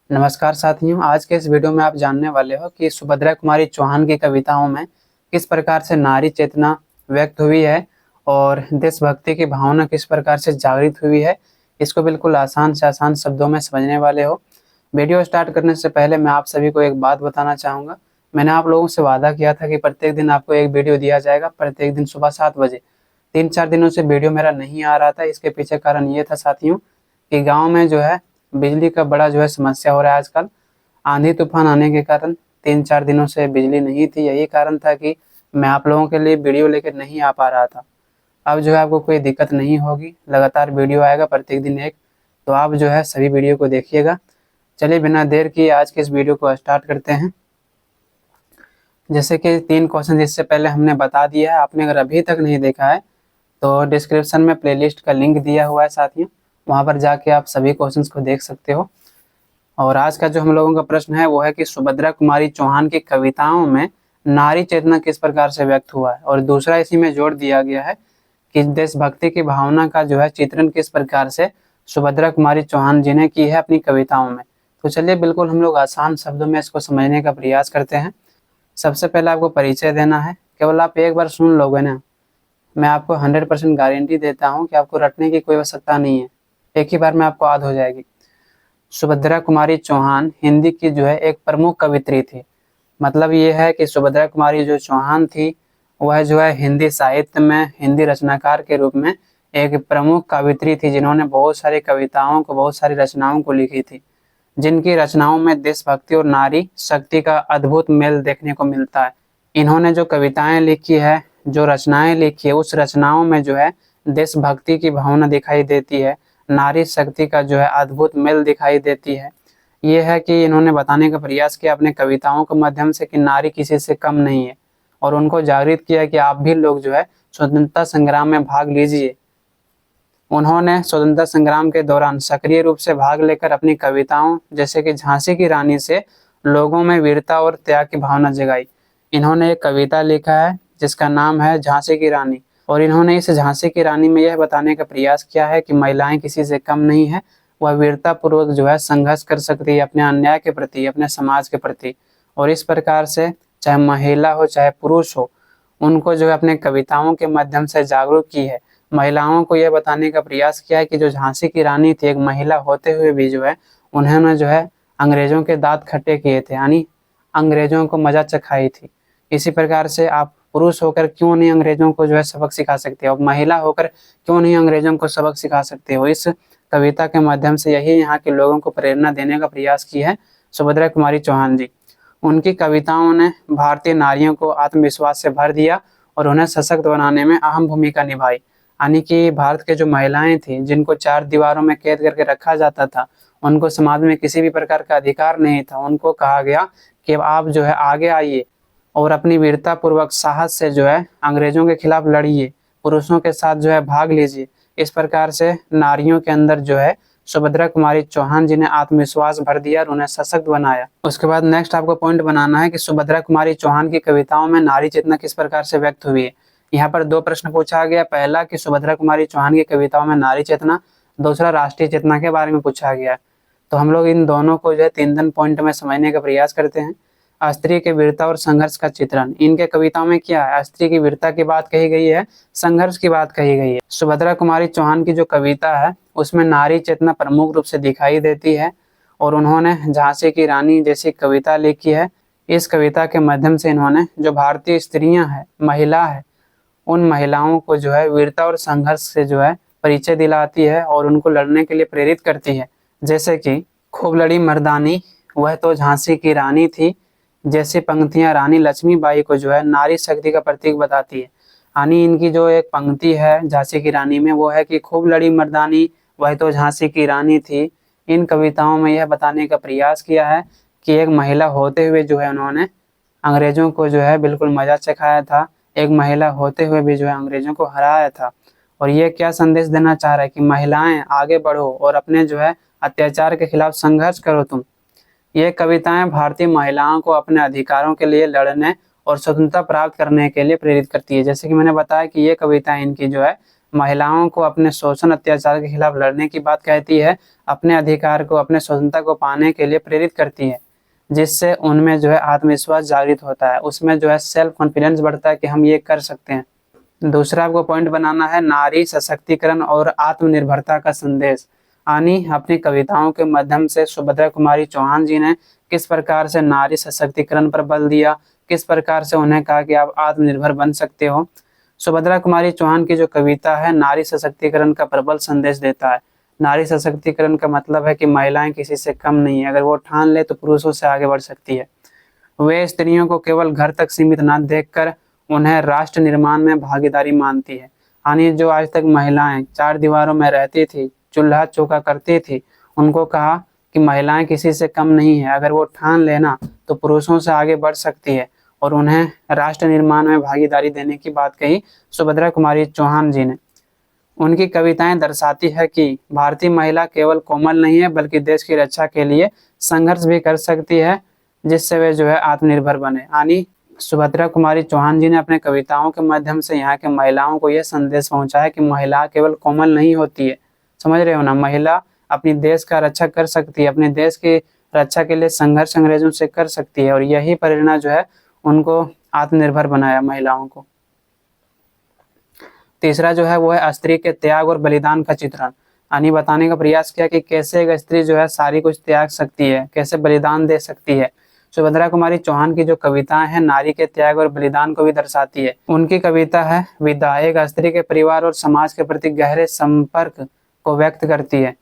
नमस्कार साथियों, आज के इस वीडियो में आप जानने वाले हो कि सुभद्रा कुमारी चौहान की कविताओं में किस प्रकार से नारी चेतना व्यक्त हुई है और देशभक्ति की भावना किस प्रकार से जागृत हुई है। इसको बिल्कुल आसान से आसान शब्दों में समझने वाले हो। वीडियो स्टार्ट करने से पहले मैं आप सभी को एक बात बताना चाहूँगा। मैंने आप लोगों से वादा किया था कि प्रत्येक दिन आपको एक वीडियो दिया जाएगा, प्रत्येक दिन सुबह 7 बजे। 3-4 दिनों से वीडियो मेरा नहीं आ रहा था। इसके पीछे कारण ये था साथियों कि गाँव में जो है बिजली का बड़ा जो है समस्या हो रहा है आजकल। आंधी तूफान आने के कारण 3-4 दिनों से बिजली नहीं थी। यही कारण था कि मैं आप लोगों के लिए वीडियो लेकर नहीं आ पा रहा था। अब जो है आपको कोई दिक्कत नहीं होगी, लगातार वीडियो आएगा प्रत्येक दिन एक। तो आप जो है सभी वीडियो को देखिएगा। चलिए बिना देर किए आज के इस वीडियो को स्टार्ट करते हैं। जैसे कि 3 क्वेश्चन इससे पहले हमने बता दिया है, आपने अगर अभी तक नहीं देखा है तो डिस्क्रिप्शन में प्लेलिस्ट का लिंक दिया हुआ है साथियों, वहाँ पर जाके आप सभी क्वेश्चंस को देख सकते हो। और आज का जो हम लोगों का प्रश्न है वो है कि सुभद्रा कुमारी चौहान की कविताओं में नारी चेतना किस प्रकार से व्यक्त हुआ है, और दूसरा इसी में जोड़ दिया गया है कि देशभक्ति की भावना का जो है चित्रण किस प्रकार से सुभद्रा कुमारी चौहान जी ने की है अपनी कविताओं में। तो चलिए बिल्कुल हम लोग आसान शब्दों में इसको समझने का प्रयास करते हैं। सबसे पहले आपको परिचय देना है, केवल आप एक बार सुन लोगे ना, मैं आपको 100% गारंटी देता हूँ कि आपको रटने की कोई आवश्यकता नहीं है, एक ही बार में आपको याद हो जाएगी। सुभद्रा कुमारी चौहान हिंदी की जो है एक प्रमुख कवित्री थी। मतलब ये है कि सुभद्रा कुमारी जो चौहान थी वह जो है हिंदी साहित्य में हिंदी रचनाकार के रूप में एक प्रमुख कवित्री थी, जिन्होंने बहुत सारी कविताओं को, बहुत सारी रचनाओं को लिखी थी, जिनकी रचनाओं में देशभक्ति और नारी शक्ति का अद्भुत मेल देखने को मिलता है। इन्होंने जो कविताएं लिखी है, जो रचनाएं लिखी है, उस रचनाओं में जो है देशभक्ति की भावना दिखाई देती है, नारी शक्ति का जो है अद्भुत मेल दिखाई देती है। ये है कि इन्होंने बताने का प्रयास किया अपने कविताओं के माध्यम से कि नारी किसी से कम नहीं है, और उनको जागृत किया कि आप भी लोग जो है स्वतंत्रता संग्राम में भाग लीजिए। उन्होंने स्वतंत्रता संग्राम के दौरान सक्रिय रूप से भाग लेकर अपनी कविताओं जैसे कि झांसी की रानी से लोगों में वीरता और त्याग की भावना जगाई। इन्होंने एक कविता लिखा है जिसका नाम है झांसी की रानी, और इन्होंने इस झांसी की रानी में यह बताने का प्रयास किया है कि महिलाएं किसी से कम नहीं है, वह वीरता पूर्वक जो है संघर्ष कर सकती है अपने अन्याय के प्रति, अपने समाज के प्रति। और इस प्रकार से चाहे महिला हो चाहे पुरुष हो, उनको जो है अपने कविताओं के माध्यम से जागरूक की है। महिलाओं को यह बताने का प्रयास किया है कि जो झांसी की रानी थी एक महिला होते हुए भी जो है उन्होंने जो है अंग्रेजों के दांत खट्टे किए थे, यानी अंग्रेजों को मजा चखाई थी। इसी प्रकार से आप पुरुष होकर क्यों नहीं अंग्रेजों को जो है सबक सिखा सकते हो, महिला होकर क्यों नहीं अंग्रेजों को सबक सिखा सकते हो। इस कविता के माध्यम से यही यहाँ के लोगों को प्रेरणा देने का प्रयास की है सुभद्रा कुमारी चौहान जी। उनकी कविताओं ने भारतीय नारियों को आत्मविश्वास से भर दिया और उन्हें सशक्त बनाने में अहम भूमिका निभाई। यानी कि भारत के जो महिलाएं थी जिनको 4 दीवारों में कैद करके रखा जाता था, उनको समाज में किसी भी प्रकार का अधिकार नहीं था, उनको कहा गया कि आप जो है आगे आइए और अपनी वीरता पूर्वक साहस से जो है अंग्रेजों के खिलाफ लड़िए, पुरुषों के साथ जो है भाग लीजिए। इस प्रकार से नारियों के अंदर जो है सुभद्रा कुमारी चौहान जी ने आत्मविश्वास भर दिया और उन्हें सशक्त बनाया। उसके बाद नेक्स्ट आपको पॉइंट बनाना है कि सुभद्रा कुमारी चौहान की कविताओं में नारी चेतना किस प्रकार से व्यक्त हुई है। यहाँ पर 2 प्रश्न पूछा गया, पहला कि सुभद्रा कुमारी चौहान की कविताओं में नारी चेतना, दूसरा राष्ट्रीय चेतना के बारे में पूछा गया। तो हम लोग इन दोनों को जो है 3 पॉइंट में समझने का प्रयास करते हैं। स्त्री के वीरता और संघर्ष का चित्रण, इनके कविताओं में क्या है, स्त्री की वीरता की बात कही गई है, संघर्ष की बात कही गई है। सुभद्रा कुमारी चौहान की जो कविता है उसमें नारी चेतना प्रमुख रूप से दिखाई देती है, और उन्होंने झांसी की रानी जैसी कविता लिखी है। इस कविता के माध्यम से इन्होंने जो भारतीय स्त्रियां हैं, महिला है, उन महिलाओं को जो है वीरता और संघर्ष से जो है परिचय दिलाती है और उनको लड़ने के लिए प्रेरित करती है। जैसे कि खूब लड़ी मर्दानी, वह तो झांसी की रानी थी, जैसी पंक्तियां रानी लक्ष्मीबाई को जो है नारी शक्ति का प्रतीक बताती है। यानी इनकी जो एक पंक्ति है झांसी की रानी में वो है कि खूब लड़ी मर्दानी, वह तो झांसी की रानी थी। इन कविताओं में यह बताने का प्रयास किया है कि एक महिला होते हुए जो है उन्होंने अंग्रेजों को जो है बिल्कुल मजा चखाया था, एक महिला होते हुए भी जो है अंग्रेजों को हराया था। और ये क्या संदेश देना चाह रहा है कि महिलाएं आगे बढ़ो और अपने जो है अत्याचार के खिलाफ संघर्ष करो तुम। ये कविताएं भारतीय महिलाओं को अपने अधिकारों के लिए लड़ने और स्वतंत्रता प्राप्त करने के लिए प्रेरित करती है। जैसे कि मैंने बताया कि ये कविताएं इनकी जो है महिलाओं को अपने शोषण अत्याचार के खिलाफ लड़ने की बात कहती है, अपने अधिकार को, अपने स्वतंत्रता को पाने के लिए प्रेरित करती है, जिससे उनमें जो है आत्मविश्वास जागृत होता है, उसमें जो है सेल्फ कॉन्फिडेंस बढ़ता है कि हम ये कर सकते हैं। दूसरा आपको पॉइंट बनाना है नारी सशक्तिकरण और आत्मनिर्भरता का संदेश। यानी अपनी कविताओं के माध्यम से सुभद्रा कुमारी चौहान जी ने किस प्रकार से नारी सशक्तिकरण पर बल दिया, किस प्रकार से उन्हें कहा कि आप आत्मनिर्भर बन सकते हो। सुभद्रा कुमारी चौहान की जो कविता है नारी सशक्तिकरण का प्रबल संदेश देता है। नारी सशक्तिकरण का मतलब है कि महिलाएं किसी से कम नहीं है, अगर वो ठान ले तो पुरुषों से आगे बढ़ सकती है। वे स्त्रियों को केवल घर तक सीमित न देखकर उन्हें राष्ट्र निर्माण में भागीदारी मानती है। यानी जो आज तक महिलाएं चार दीवारों में रहती थी, चूल्हा चौका करती थी, उनको कहा कि महिलाएं किसी से कम नहीं है, अगर वो ठान लेना तो पुरुषों से आगे बढ़ सकती है, और उन्हें राष्ट्र निर्माण में भागीदारी देने की बात कही सुभद्रा कुमारी चौहान जी ने। उनकी कविताएं दर्शाती है कि भारतीय महिला केवल कोमल नहीं है बल्कि देश की रक्षा के लिए संघर्ष भी कर सकती है, जिससे वे जो है आत्मनिर्भर बने। यानी सुभद्रा कुमारी चौहान जी ने अपने कविताओं के माध्यम से यहाँ के महिलाओं को यह संदेश पहुंचाया कि महिला केवल कोमल नहीं होती है, समझ रहे हो ना, महिला अपनी देश का रक्षा कर सकती है, अपने देश की रक्षा के लिए संघर्ष अंग्रेजों से कर सकती है, और यही प्रेरणा जो है उनको आत्मनिर्भर बनाया महिलाओं को। तीसरा जो है वो है स्त्री के त्याग और बलिदान का चित्रण। यानी बताने का प्रयास किया कि कैसे एक स्त्री जो है सारी कुछ त्याग सकती है, कैसे बलिदान दे सकती है। सुभद्रा कुमारी चौहान की जो कविताएं हैं नारी के त्याग और बलिदान को भी दर्शाती है। उनकी कविता है विदा, एक स्त्री के परिवार और समाज के प्रति गहरे संपर्क को व्यक्त करती है।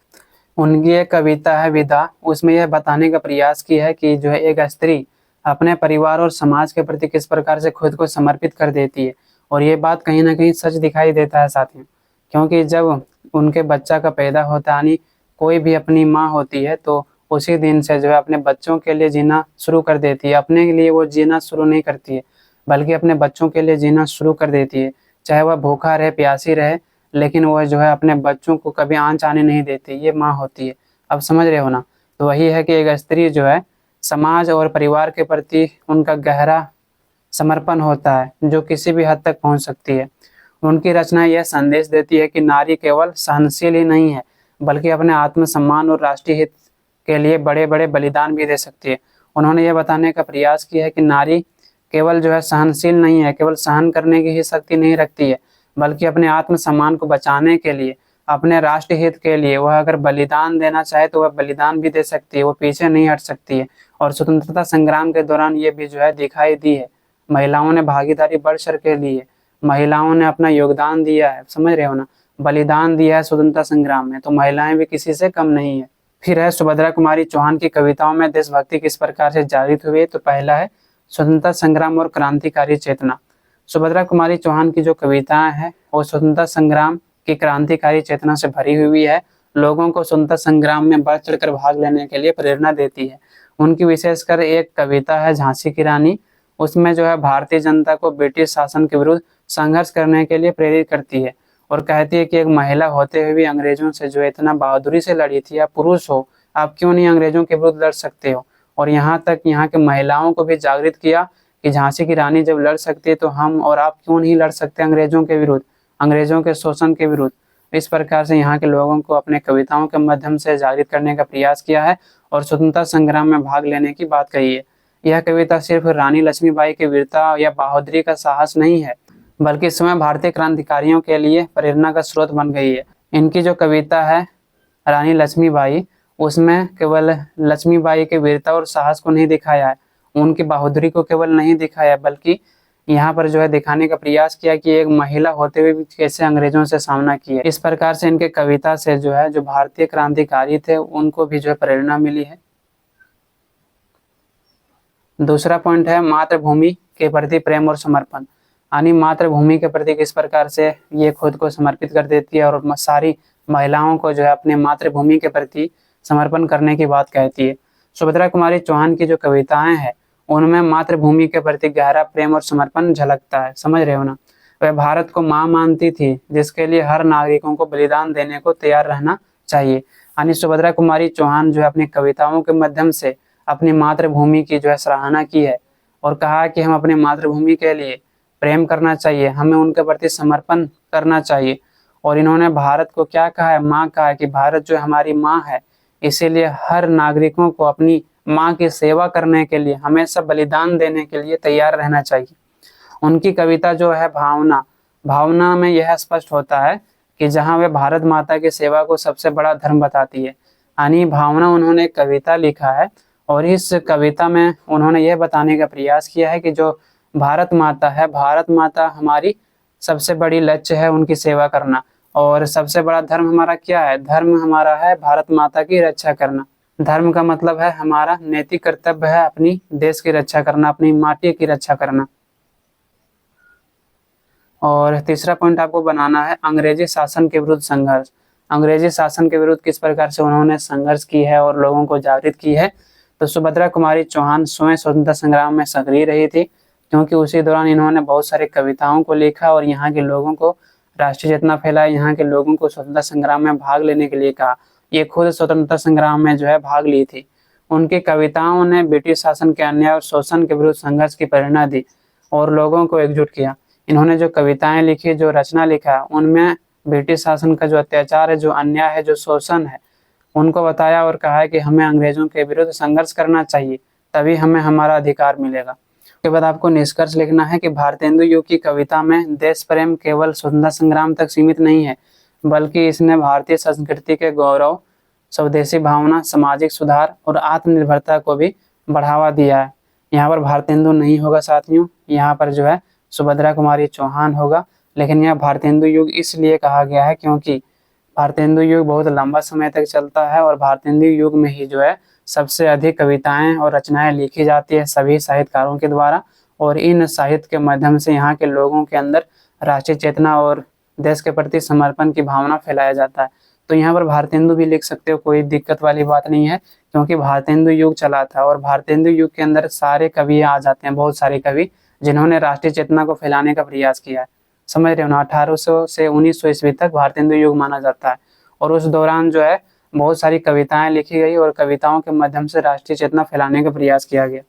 उनकी एक कविता है विदा, उसमें यह बताने का प्रयास किया है कि जो है एक स्त्री अपने परिवार और समाज के प्रति किस प्रकार से खुद को समर्पित कर देती है, और ये बात कहीं ना कहीं सच दिखाई देता है साथियों, क्योंकि जब उनके बच्चा का पैदा होता है, यानी कोई भी अपनी माँ होती है तो उसी दिन से जो है अपने बच्चों के लिए जीना शुरू कर देती है। अपने लिए वो जीना शुरू नहीं करती है, बल्कि अपने बच्चों के लिए जीना शुरू कर देती है, चाहे वह भूखा रहे, प्यासी रहे, लेकिन वह जो है अपने बच्चों को कभी आंच आने नहीं देती। ये माँ होती है, अब समझ रहे हो ना। तो वही है कि एक स्त्री जो है समाज और परिवार के प्रति उनका गहरा समर्पण होता है, जो किसी भी हद तक पहुंच सकती है। उनकी रचना यह संदेश देती है कि नारी केवल सहनशील ही नहीं है, बल्कि अपने आत्मसम्मान और राष्ट्रीय हित के लिए बड़े बड़े बलिदान भी दे सकती है। उन्होंने यह बताने का प्रयास किया है कि नारी केवल जो है सहनशील नहीं है, केवल सहन करने की ही शक्ति नहीं रखती है, बल्कि अपने आत्मसम्मान को बचाने के लिए, अपने राष्ट्र हित के लिए वह अगर बलिदान देना चाहे तो वह बलिदान भी दे सकती है, वो पीछे नहीं हट सकती है। और स्वतंत्रता संग्राम के दौरान ये भी जो है दिखाई दी है, महिलाओं ने भागीदारी बढ़ चढ़ के ली है, महिलाओं ने अपना योगदान दिया है, समझ रहे हो ना, बलिदान दिया है स्वतंत्रता संग्राम में, तो महिलाएं भी किसी से कम नहीं है। फिर है सुभद्रा कुमारी चौहान की कविताओं में देशभक्ति किस प्रकार से जागृत हुई है। तो पहला है स्वतंत्रता संग्राम और क्रांतिकारी चेतना। सुभद्रा कुमारी चौहान की जो कविताएं हैं वो स्वतंत्रता संग्राम की क्रांतिकारी चेतना से भरी हुई है, लोगों को स्वतंत्रता संग्राम में बढ़ चढ़कर भाग लेने के लिए प्रेरणा देती है। उनकी विशेषकर एक कविता है झांसी की रानी, उसमें जो है भारतीय जनता को ब्रिटिश शासन के विरुद्ध संघर्ष करने के लिए प्रेरित करती है, और कहती है कि एक महिला होते हुए भी अंग्रेजों से जो इतना बहादुरी से लड़ी थी, आप पुरुष हो, आप क्यों नहीं अंग्रेजों के विरुद्ध लड़ सकते हो। और यहाँ तक यहाँ के महिलाओं को भी जागृत किया कि झांसी की रानी जब लड़ सकती है तो हम और आप क्यों नहीं लड़ सकते अंग्रेजों के विरुद्ध, अंग्रेजों के शोषण के विरुद्ध। इस प्रकार से यहाँ के लोगों को अपने कविताओं के माध्यम से जागृत करने का प्रयास किया है और स्वतंत्रता संग्राम में भाग लेने की बात कही है। यह कविता सिर्फ रानी लक्ष्मीबाई की वीरता या बहादुरी का साहस नहीं है, बल्कि इस समय भारतीय क्रांतिकारियों के लिए प्रेरणा का स्रोत बन गई है। इनकी जो कविता है रानी लक्ष्मीबाई, उसमें केवल लक्ष्मीबाई के वीरता और साहस को नहीं दिखाया है, उनकी बहादुरी को केवल नहीं दिखाया, बल्कि यहाँ पर जो है दिखाने का प्रयास किया कि एक महिला होते हुए भी कैसे अंग्रेजों से सामना किया। इस प्रकार से इनके कविता से जो है जो भारतीय क्रांतिकारी थे उनको भी जो है प्रेरणा मिली है। दूसरा पॉइंट है मातृभूमि के प्रति प्रेम और समर्पण। यानी मातृभूमि के प्रति किस प्रकार से ये खुद को समर्पित कर देती है और सारी महिलाओं को जो है अपने मातृभूमि के प्रति समर्पण करने की बात कहती है। सुभद्रा कुमारी चौहान की जो कविताएं हैं उनमें मातृभूमि के प्रति गहरा प्रेम और समर्पण झलकता है, समझ रहे हो ना। वह भारत को माँ मानती थी, जिसके लिए हर नागरिकों को बलिदान देने को तैयार रहना चाहिए। यानी सुभद्रा कुमारी चौहान जो है अपनी कविताओं के माध्यम से अपनी मातृभूमि की जो है सराहना की है और कहा कि हम अपनी मातृभूमि के लिए प्रेम करना चाहिए, हमें उनके प्रति समर्पण करना चाहिए। और इन्होंने भारत को क्या कहा है, माँ कहा है कि भारत जो हमारी माँ है, इसीलिए हर नागरिकों को अपनी माँ की सेवा करने के लिए, हमेशा बलिदान देने के लिए तैयार रहना चाहिए। उनकी कविता जो है भावना, भावना में यह स्पष्ट होता है कि जहाँ वे भारत माता की सेवा को सबसे बड़ा धर्म बताती है, यानी भावना उन्होंने एक कविता लिखा है और इस कविता में उन्होंने यह बताने का प्रयास किया है कि जो भारत माता है, भारत माता हमारी सबसे बड़ी लक्ष्य है उनकी सेवा करना, और सबसे बड़ा धर्म हमारा क्या है, धर्म हमारा है भारत माता की रक्षा करना। धर्म का मतलब है हमारा नैतिक कर्तव्य है अपनी देश की रक्षा करना, अपनी माटी की रक्षा करना। और तीसरा पॉइंट आपको बनाना है अंग्रेजी शासन के विरुद्ध संघर्ष। अंग्रेजी शासन के विरुद्ध किस प्रकार से उन्होंने संघर्ष की है और लोगों को जागृत की है। तो सुभद्रा कुमारी चौहान स्वयं स्वतंत्रता संग्राम में सक्रिय रही थी, क्योंकि उसी दौरान इन्होंने बहुत सारी कविताओं को लिखा और यहाँ के लोगों को राष्ट्रीय चेतना फैलाई, यहाँ के लोगों को स्वतंत्रता संग्राम में भाग लेने के लिए कहा। ये खुद स्वतंत्रता संग्राम में जो है भाग ली थी। उनकी कविताओं ने ब्रिटिश शासन के अन्याय और शोषण के विरुद्ध संघर्ष की प्रेरणा दी और लोगों को एकजुट किया। इन्होंने जो कविताएं लिखी, जो रचना लिखा, उनमें ब्रिटिश शासन का जो अत्याचार है, जो अन्याय है, जो शोषण है, उनको बताया और कहा है कि हमें अंग्रेजों के विरुद्ध संघर्ष करना चाहिए, तभी हमें हमारा अधिकार मिलेगा। उसके बाद आपको निष्कर्ष लिखना है कि भारतेंदु युग की कविता में देश प्रेम केवल स्वतंत्रता संग्राम तक सीमित नहीं है, बल्कि इसने भारतीय संस्कृति के गौरव, स्वदेशी भावना, सामाजिक सुधार और आत्मनिर्भरता को भी बढ़ावा दिया है। यहाँ पर भारतेंदु नहीं होगा साथियों, यहाँ पर जो है सुभद्रा कुमारी चौहान होगा। लेकिन यह भारतेंदु युग इसलिए कहा गया है क्योंकि भारतेंदु युग बहुत लंबा समय तक चलता है और भारतेंदु युग में ही जो है सबसे अधिक कविताएं और रचनाएं लिखी जाती है सभी साहित्यकारों के द्वारा, और इन साहित्य के माध्यम से यहाँ के लोगों के अंदर राष्ट्रीय चेतना और देश के प्रति समर्पण की भावना फैलाया जाता है। तो यहाँ पर भारतेंदु भी लिख सकते हो, कोई दिक्कत वाली बात नहीं है, क्योंकि भारतेंदु युग चला था और भारतेंदु युग के अंदर सारे कवि आ जाते हैं, बहुत सारे कवि जिन्होंने राष्ट्रीय चेतना को फैलाने का प्रयास किया है। समझ रहे हो ना, 1800 से 1900 ईस्वी तक भारतेंदु युग माना जाता है और उस दौरान जो है बहुत सारी कविताएं लिखी गई और कविताओं के माध्यम से राष्ट्रीय चेतना फैलाने का प्रयास किया गया।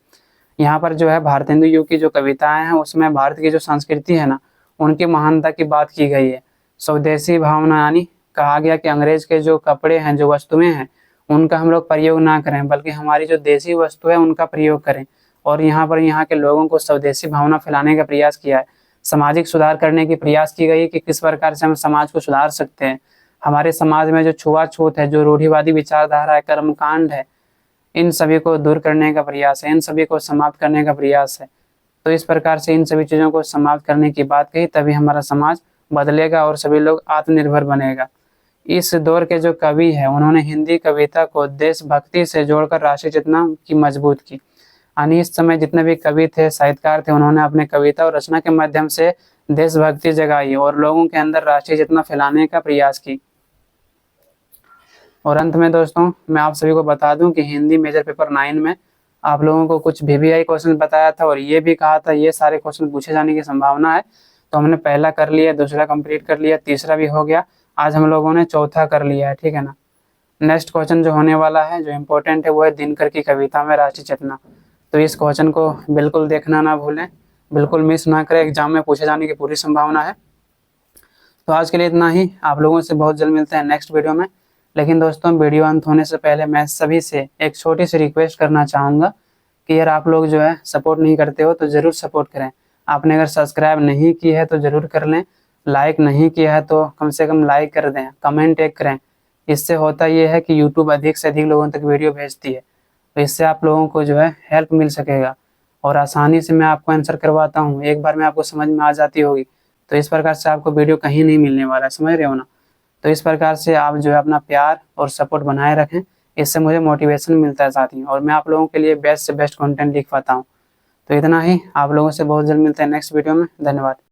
यहाँ पर जो है भारतेंदु युग की जो कविताएं हैं उसमें भारत की जो संस्कृति है ना, उनकी महानता की बात की गई है। स्वदेशी भावना, यानी कहा गया कि अंग्रेज के जो कपड़े हैं, जो वस्तुएं हैं, उनका हम लोग प्रयोग ना करें, बल्कि हमारी जो देसी वस्तु है उनका प्रयोग करें। और यहाँ पर यहाँ के लोगों को स्वदेशी भावना फैलाने का प्रयास किया है। सामाजिक सुधार करने की प्रयास की गई कि किस प्रकार से हम समाज को सुधार सकते हैं। हमारे समाज में जो छुआछूत है, जो रूढ़िवादी विचारधारा है, कर्मकांड है, इन सभी को दूर करने का प्रयास है, इन सभी को समाप्त करने का प्रयास है। तो इस प्रकार से इन सभी चीज़ों को समाप्त करने की बात कही, तभी हमारा समाज बदलेगा और सभी लोग आत्मनिर्भर बनेगा। इस दौर के जो कवि है उन्होंने हिंदी कविता को देशभक्ति से जोड़कर राष्ट्रीय चेतना की मजबूत की। यानी इस समय जितने भी कवि थे, साहित्यकार थे, उन्होंने अपने कविता और रचना के माध्यम से देशभक्ति जगाई और लोगों के अंदर राष्ट्रीय चेतना फैलाने का प्रयास की। और अंत में दोस्तों मैं आप सभी को बता दूं कि हिंदी मेजर पेपर 9 में आप लोगों को कुछ VVI क्वेश्चन बताया था और ये भी कहा था ये सारे क्वेश्चन पूछे जाने की संभावना है। तो हमने पहला कर लिया, दूसरा कंप्लीट कर लिया, तीसरा भी हो गया, आज हम लोगों ने चौथा कर लिया है, ठीक है ना। नेक्स्ट क्वेश्चन जो होने वाला है, जो इम्पोर्टेंट है, वो है दिनकर की कविता में राष्ट्रीय चेतना। तो इस क्वेश्चन को बिल्कुल देखना ना भूलें, बिल्कुल मिस ना करें, एग्जाम में पूछे जाने की पूरी संभावना है। तो आज के लिए इतना ही, आप लोगों से बहुत जल्द मिलते हैं नेक्स्ट वीडियो में। लेकिन दोस्तों वीडियो अंत होने से पहले मैं सभी से एक छोटी सी रिक्वेस्ट करना चाहूँगा कि यार आप लोग जो है सपोर्ट नहीं करते हो तो ज़रूर सपोर्ट करें। आपने अगर सब्सक्राइब नहीं की है तो ज़रूर कर लें, लाइक नहीं किया है तो कम से कम लाइक कर दें, कमेंट एक करें। इससे होता ये है कि यूट्यूब अधिक से अधिक लोगों तक वीडियो भेजती है, तो इससे आप लोगों को जो है हेल्प मिल सकेगा और आसानी से मैं आपको आंसर करवाता हूँ, एक बार में आपको समझ में आ जाती होगी। तो इस प्रकार से आपको वीडियो कहीं नहीं मिलने वाला है, समझ रहे हो ना। तो इस प्रकार से आप जो है अपना प्यार और सपोर्ट बनाए रखें, इससे मुझे मोटिवेशन मिलता है साथियों, और मैं आप लोगों के लिए बेस्ट से बेस्ट कंटेंट लिख पाता हूँ। तो इतना ही, आप लोगों से बहुत जल्द मिलते हैं नेक्स्ट वीडियो में। धन्यवाद।